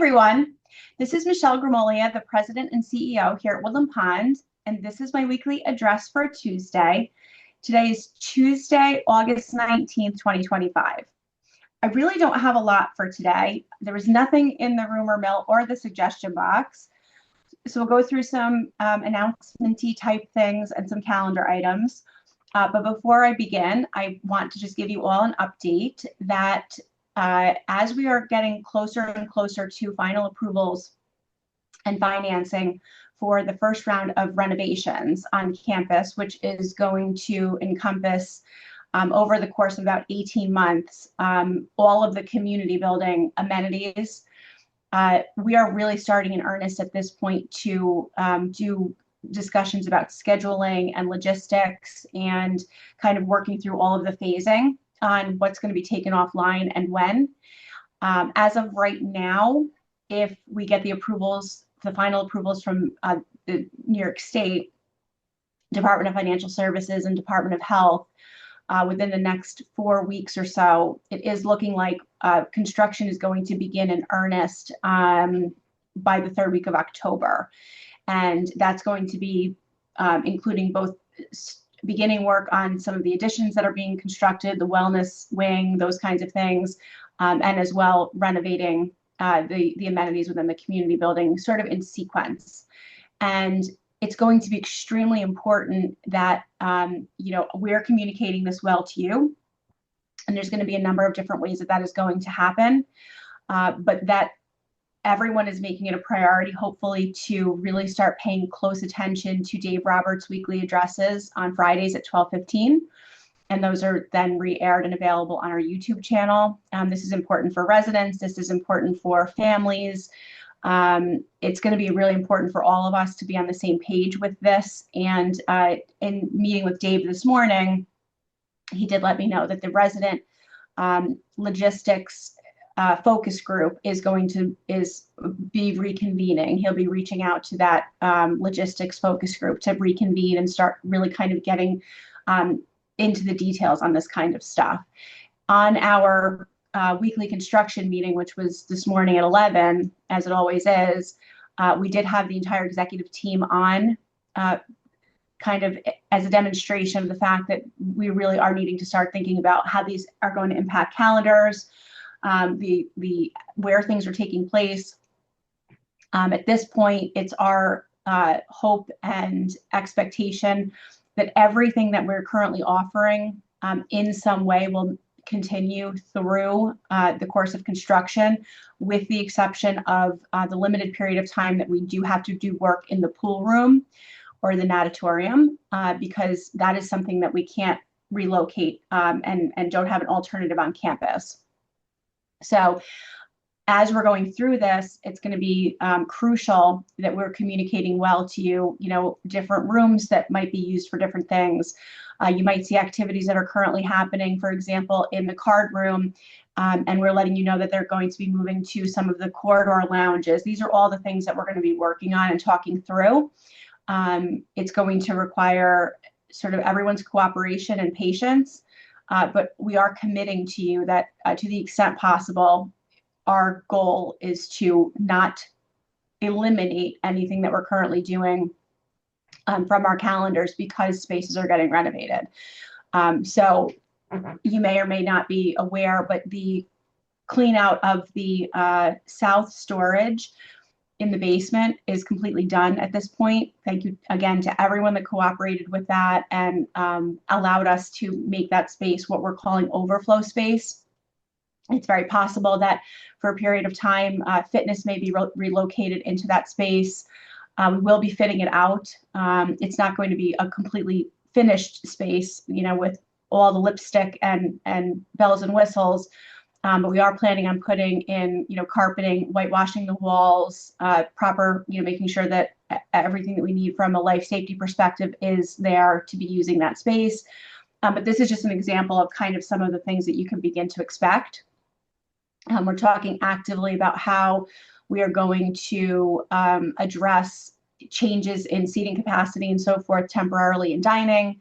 everyone. This is Michelle Gramoglia, the President and CEO here at Woodland Pond, and this is my weekly address for Tuesday. Today is Tuesday, August 19th, 2025. I really don't have a lot for today. There was nothing in the rumor mill or the suggestion box. So we'll go through some announcement-y type things and some calendar items. But before I begin, I want to just give you all an update that as we are getting closer and closer to final approvals and financing for the first round of renovations on campus, which is going to encompass over the course of about 18 months, all of the community building amenities. We are really starting in earnest at this point to do discussions about scheduling and logistics and kind of working through all of the phasing on what's going to be taken offline and when. As of right now, if we get the approvals, the final approvals from the New York State Department of Financial Services and Department of Health within the next 4 weeks or so, it is looking like construction is going to begin in earnest by the third week of October. And that's going to be including both beginning work on some of the additions that are being constructed, the wellness wing, those kinds of things, and as well renovating the amenities within the community building sort of in sequence. And it's going to be extremely important that we're communicating this well to you. And there's going to be a number of different ways that that is going to happen, but that everyone is making it a priority, hopefully, to really start paying close attention to Dave Roberts' weekly addresses on Fridays at 12:15. And those are then re-aired and available on our YouTube channel. This is important for residents. This is important for families. It's going to be really important for all of us to be on the same page with this. And in meeting with Dave this morning, he did let me know that the resident logistics focus group is be reconvening. He'll be reaching out to that logistics focus group to reconvene and start really kind of getting into the details on this kind of stuff. On our weekly construction meeting, which was this morning at 11, as it always is, we did have the entire executive team on kind of as a demonstration of the fact that we really are needing to start thinking about how these are going to impact calendars, where things are taking place. At this point, it's our hope and expectation that everything that we're currently offering in some way will continue through the course of construction, with the exception of the limited period of time that we do have to do work in the pool room or the natatorium, because that is something that we can't relocate and don't have an alternative on campus. So as we're going through this, it's going to be crucial that we're communicating well to you, different rooms that might be used for different things. You might see activities that are currently happening, for example, in the card room, and we're letting you know that they're going to be moving to some of the corridor lounges. These are all the things that we're going to be working on and talking through. It's going to require sort of everyone's cooperation and patience. But we are committing to you that to the extent possible, our goal is to not eliminate anything that we're currently doing from our calendars because spaces are getting renovated. So you may or may not be aware, but the clean out of the south storage in the basement is completely done at this point. Thank you again to everyone that cooperated with that and allowed us to make that space what we're calling overflow space. It's very possible that for a period of time, fitness may be relocated into that space. We will be fitting it out. It's not going to be a completely finished space, with all the lipstick and bells and whistles. But we are planning on putting in, carpeting, whitewashing the walls, proper, making sure that everything that we need from a life safety perspective is there to be using that space. But this is just an example of kind of some of the things that you can begin to expect. We're talking actively about how we are going to address changes in seating capacity and so forth temporarily in dining.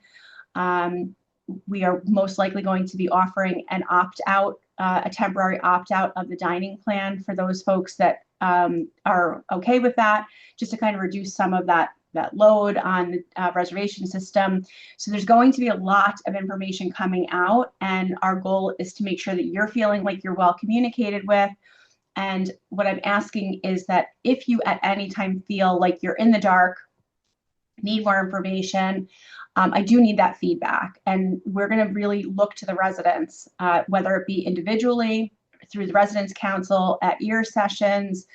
We are most likely going to be offering an opt-out a temporary opt-out of the dining plan for those folks that are okay with that, just to kind of reduce some of that load on the reservation system. So there's going to be a lot of information coming out, and our goal is to make sure that you're feeling like you're well communicated with. And what I'm asking is that if you at any time feel like you're in the dark, need more information, I do need that feedback. And we're going to really look to the residents, whether it be individually, through the Residents Council, at ear sessions,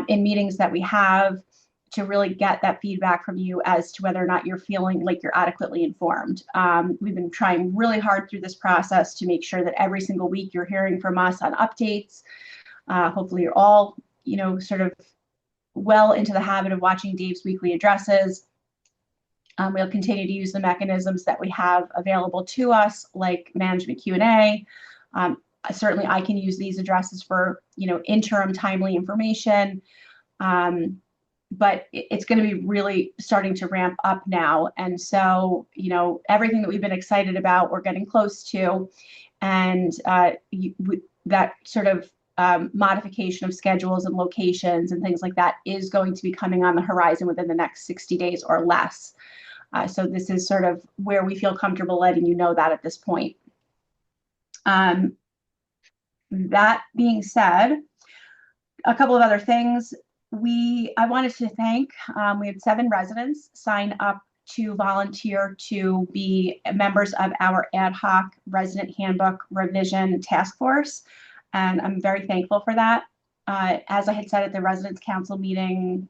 in meetings that we have, to really get that feedback from you as to whether or not you're feeling like you're adequately informed. We've been trying really hard through this process to make sure that every single week you're hearing from us on updates. Hopefully you're all, sort of well into the habit of watching Dave's weekly addresses. We'll continue to use the mechanisms that we have available to us, like management Q&A. Certainly I can use these addresses for, interim timely information. But it's going to be really starting to ramp up now. And so, everything that we've been excited about, we're getting close to. And that sort of modification of schedules and locations and things like that is going to be coming on the horizon within the next 60 days or less. So this is sort of where we feel comfortable letting you know that at this point. That being said, a couple of other things. I wanted to thank, we had 7 residents sign up to volunteer to be members of our ad hoc resident handbook revision task force. And I'm very thankful for that. As I had said at the Residents Council meeting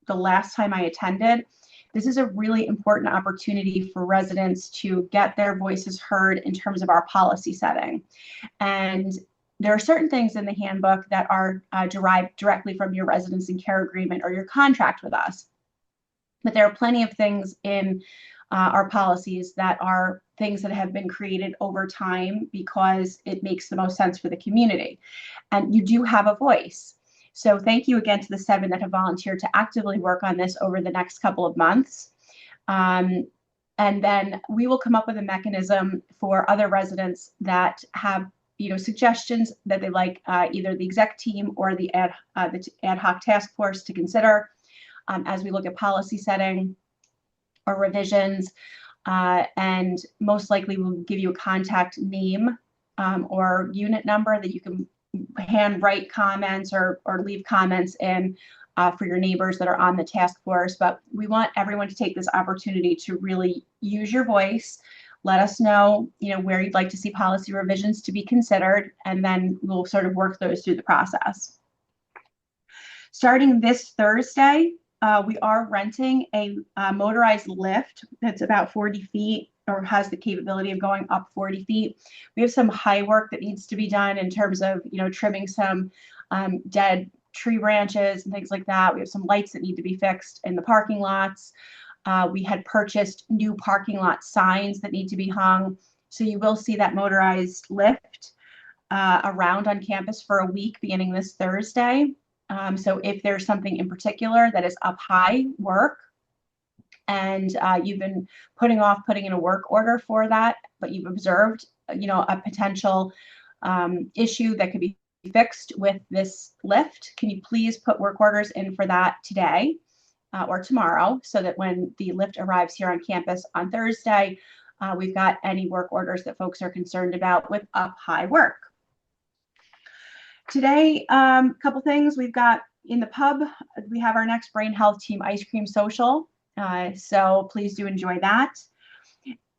the last time I attended, this is a really important opportunity for residents to get their voices heard in terms of our policy setting. And there are certain things in the handbook that are derived directly from your residence and care agreement or your contract with us. But there are plenty of things in our policies that are things that have been created over time because it makes the most sense for the community. And you do have a voice. So thank you again to the 7 that have volunteered to actively work on this over the next couple of months. And then we will come up with a mechanism for other residents that have suggestions that they like either the exec team or the ad hoc task force to consider as we look at policy setting or revisions. And most likely we'll give you a contact name or unit number that you can hand write comments or leave comments in for your neighbors that are on the task force. But we want everyone to take this opportunity to really use your voice. Let us know, where you'd like to see policy revisions to be considered, and then we'll sort of work those through the process. Starting this Thursday, we are renting a motorized lift that's about 40 feet or has the capability of going up 40 feet. We have some high work that needs to be done in terms of, trimming some dead tree branches and things like that. We have some lights that need to be fixed in the parking lots. We had purchased new parking lot signs that need to be hung. So you will see that motorized lift around on campus for a week beginning this Thursday. So if there's something in particular that is up high work and you've been putting off putting in a work order for that, but you've observed, a potential issue that could be fixed with this lift, can you please put work orders in for that today or tomorrow, so that when the lift arrives here on campus on Thursday, we've got any work orders that folks are concerned about with up high work. Today, a couple things. We've got in the pub, we have our next Brain Health Team Ice Cream Social. So please do enjoy that.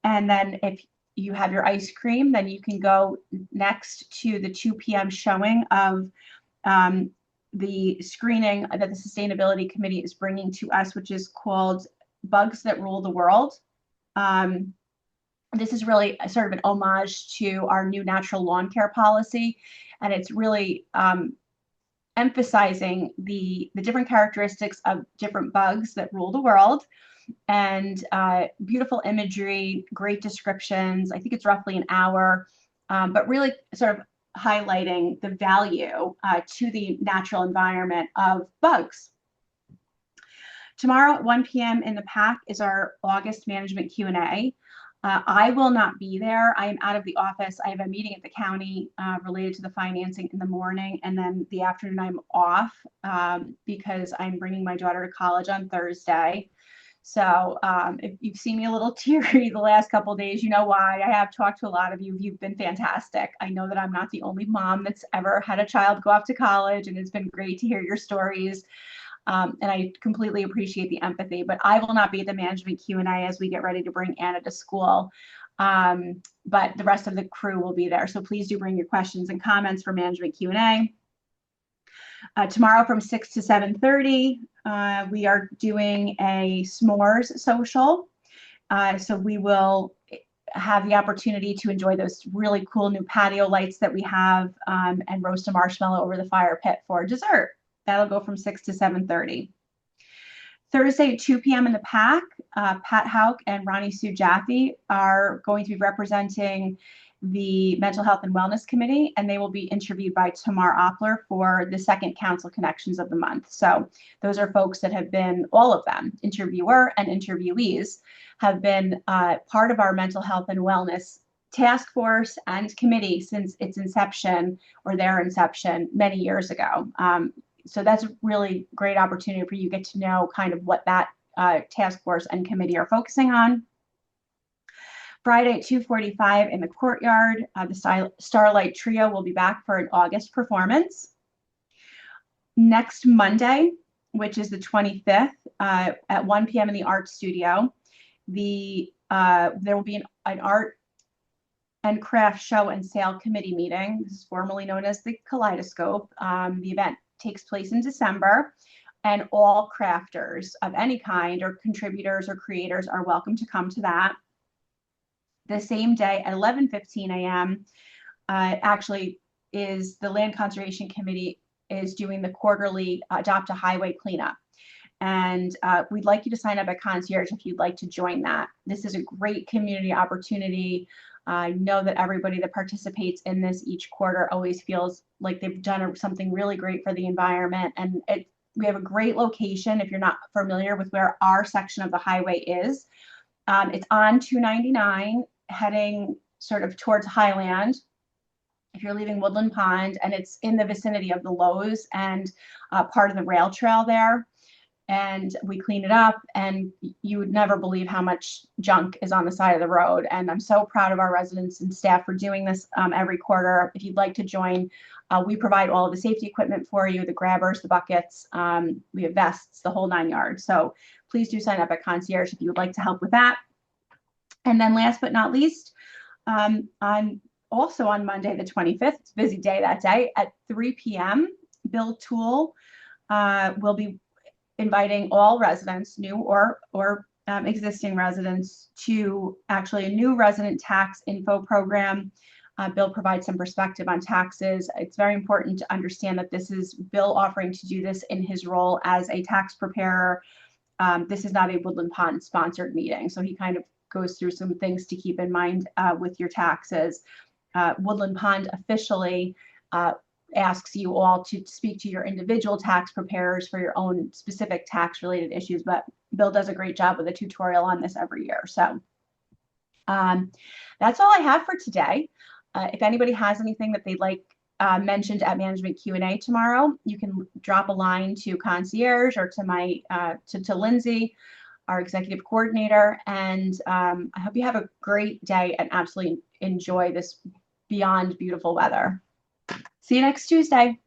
And then if you have your ice cream, then you can go next to the 2 p.m. showing of the screening that the Sustainability Committee is bringing to us, which is called Bugs That Rule the World. This is really a sort of an homage to our new natural lawn care policy. And it's really emphasizing the different characteristics of different bugs that rule the world, and beautiful imagery, great descriptions. I think it's roughly an hour, but really sort of highlighting the value to the natural environment of bugs. Tomorrow at 1 p.m. in the PAC is our August management Q&A. I will not be there. I am out of the office. I have a meeting at the county related to the financing in the morning, and then the afternoon I'm off because I'm bringing my daughter to college on Thursday. So if you've seen me a little teary the last couple of days, you know why. I have talked to a lot of you. You've been fantastic. I know that I'm not the only mom that's ever had a child go off to college, and it's been great to hear your stories. And I completely appreciate the empathy, but I will not be at the management Q&A as we get ready to bring Anna to school. But the rest of the crew will be there. So please do bring your questions and comments for management Q&A. Tomorrow from 6 to 7:30, we are doing a S'mores Social. So we will have the opportunity to enjoy those really cool new patio lights that we have and roast a marshmallow over the fire pit for dessert. That'll go from 6 to 7:30. Thursday at 2 p.m. in the PAC, Pat Hauk and Ronnie Sue Jaffe are going to be representing the Mental Health and Wellness Committee, and they will be interviewed by Tamar Oppler for the second Council Connections of the month. So those are folks that have been, all of them, interviewer and interviewees, have been part of our mental health and wellness task force and committee since its inception, or their inception, many years ago. So that's a really great opportunity for you to get to know kind of what that task force and committee are focusing on. Friday at 2:45 in the courtyard, the Starlight Trio will be back for an August performance. Next Monday, which is the 25th, at 1 p.m. in the Art Studio, there will be an art and craft show and sale committee meeting. This is formerly known as the Kaleidoscope. The event takes place in December, and all crafters of any kind or contributors or creators are welcome to come to that. The same day at 11:15 a.m. Actually is the Land Conservation Committee is doing the quarterly Adopt a Highway cleanup. And we'd like you to sign up at Concierge if you'd like to join that. This is a great community opportunity. I know that everybody that participates in this each quarter always feels like they've done something really great for the environment. And we have a great location if you're not familiar with where our section of the highway is. It's on 299 heading sort of towards Highland if you're leaving Woodland Pond, and it's in the vicinity of the Lowe's and part of the rail trail there. And we clean it up, and you would never believe how much junk is on the side of the road. And I'm so proud of our residents and staff for doing this every quarter. If you'd like to join, we provide all of the safety equipment for you, the grabbers, the buckets, we have vests, the whole 9 yards. So please do sign up at Concierge if you would like to help with that. And then last but not least, also on Monday, the 25th, it's a busy day that day, at 3 p.m., Bill Toole will be inviting all residents, new or existing residents, to actually a new resident tax info program. Bill provides some perspective on taxes. It's very important to understand that this is Bill offering to do this in his role as a tax preparer. This is not a Woodland Pond sponsored meeting, so he kind of goes through some things to keep in mind with your taxes. Woodland Pond officially asks you all to speak to your individual tax preparers for your own specific tax related issues, but Bill does a great job with a tutorial on this every year. So that's all I have for today. If anybody has anything that they'd like mentioned at management Q&A tomorrow, you can drop a line to Concierge or to my to Lindsay, our executive coordinator. And I hope you have a great day and absolutely enjoy this beyond beautiful weather. See you next Tuesday.